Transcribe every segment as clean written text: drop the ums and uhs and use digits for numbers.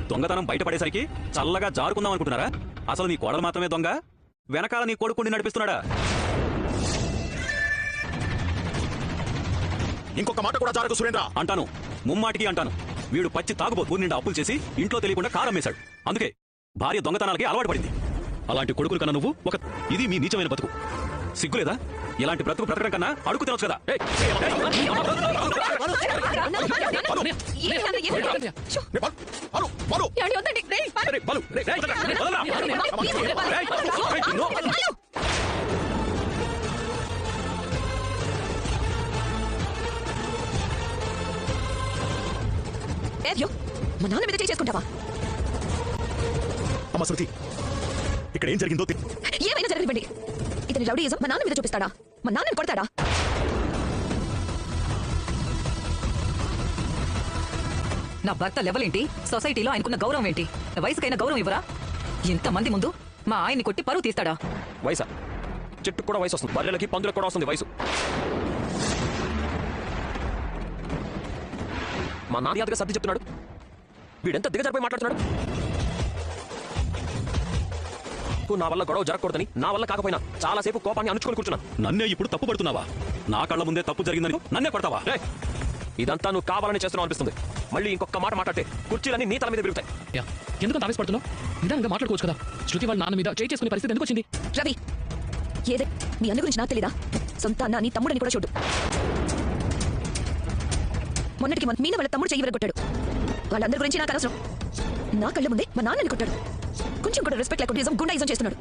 దొంగతనం బయటపడేసరికి చల్లగా జారుకుందాం అనుకుంటున్నారా? అసలు నీ కోడలు మాత్రమే దొంగ, వెనకాల నీ కొడుకుని నడిపిస్తున్నాడా? ఇంకొక మాట కూడా జారదు సురేంద్ర. అంటాను, ముమ్మాటికి అంటాను. వీడు పచ్చి తాగుబోతు ఊరి నిండా అప్పులు చేసి ఇంట్లో తెలియకుండా కారమ్మేశాడు. అందుకే భార్య దొంగతనాలకి అలవాటు పడింది. అలాంటి కొడుకులు కన్నా నువ్వు ఇది మీ నీచమైన బతుకు. సిగ్గులేదా? ఇలాంటి బ్రతుకు బ్రతకడం కన్నా అడుగు తినొచ్చు కదా. మా నాన్న మీద చేసుకుంటావా? అమ్మ శృతి, ఇక్కడ ఏం జరిగిందో ఏమైనా జరగనివ్వండి. ఇతని రౌడీయిజం మా నాన్న మీద చూపిస్తాడా? మా నాన్నని కొడతాడా? నా భర్త లెవెల్ ఏంటి? సొసైటీలో ఆయనకున్న గౌరవం ఏంటి? వయసుకైనా గౌరవం ఇవ్వరా? ఇంతమంది ముందు మా ఆయన్ని కొట్టి పరువు తీస్తాడా? వయసా? చెట్టుకు కూడా వయసు వస్తుంది, బర్రెలకి పందులకు కూడా వస్తుంది వయసు. మా నాన్న యాదగా సర్ది చెప్తున్నాడు, వీడెంత దిగజరిపోయి మాట్లాడుతున్నాడు. నా వల్ల గొడవ జరగకూడదని, నా వల్ల కాకపోయినా చాలాసేపు కోపాన్ని అణుచుకొని కూర్చున్నాను. నన్నే ఇప్పుడు తప్పు పడుతున్నావా? నా కళ్ళ ముందే తప్పు జరిగిందని నన్నే కొడతావా? ఇదంతా నువ్వు కావాలని చేస్తున్నావు అనిపిస్తుంది. మళ్ళీ ఇంకొక మాట మాట్లాడితే కుర్చీలన్నీ నీ తల మీద పెరుగుతాయి. ఎందుకు ఆవేశపడుతున్నావు? నిదానంగా మాట్లాడుకోవచ్చు కదా. శృతి వాళ్ళ నాన్న మీద చేయి చేసుకునే పరిస్థితి ఎందుకు వచ్చింది? రవి, ఏదే మీ అన్న గురించి నాకు తెలీదా? సొంత అన్న నీ తమ్ముడని కూడా చూడు. మొన్నటికి మీన వాళ్ళ తమ్ముడు చెయ్యి విరగొట్టాడు. వాళ్ళందరి గురించి నాకు అనవసరం. నా కళ్ళ ముందే మా నాన్నని కొట్టాడు. కొంచెం కూడా రెస్పెక్ట్ లేకుండా గుండాయిజం చేస్తున్నాడు.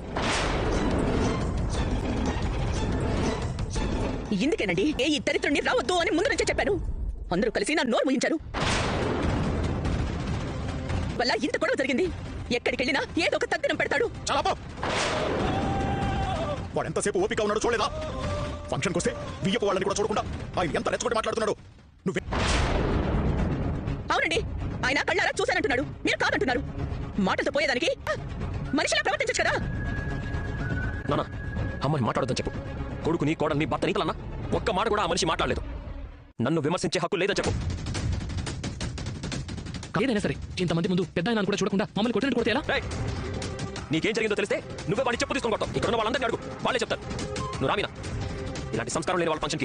ఇందుకేనండి ఈ దరిద్రుడిని రావద్దు అని ముందు నుంచే చెప్పాను. అందరూ కలిసి నా నోరు ముయించారు. వల్ల ఇంత గొడవ జరిగింది. ఎక్కడికెళ్ళినా ఏదో ఒక తగ్గినం పెడతాడు. వాడు ఎంతసేపు ఓపిక ఉన్నాడు చూడలేదా? ఫంక్షన్కి వస్తే బియ్యపు వాళ్ళని కూడా చూడకుండా ఆయన ఎంత రెచ్చగొట్టి మాట్లాడుతున్నాడు. నువ్వే అవునండి, ఆయన కళ్ళారా చూశానంటున్నాడు, మీరు కాదంటున్నారు. మాటలతో పోయేదానికి మనిషిలా ప్రవర్తించచ్చు కదా. నాన్న, అమ్మని మాట్లాడొద్దని చెప్పు. కొడుకుని, కోడల్ని, భర్త నీకలన్నా ఒక్క మాట కూడా ఆ మనిషి మాట్లాడలేదు. నన్ను విమర్శించే హక్కు లేదని చెప్పు. ఏదైనా సరే ఇంతమంది ముందు పెద్ద ఆయన కూడా చూడకుండా మమ్మల్ని కొట్టినట్టు కొడితే ఎలా? నీకేం జరిగిందో తెలిస్తే నువ్వే వాడిని చెప్పు తీసుకొని కొట్టావు. ఇక్కడ ఉన్న వాళ్ళందరినీ అడుగు, వాళ్ళే చెప్తారు. నువ్వు రామీనా, ఇలాంటి సంస్కారం లేని వాళ్ళ ఫంక్షన్కి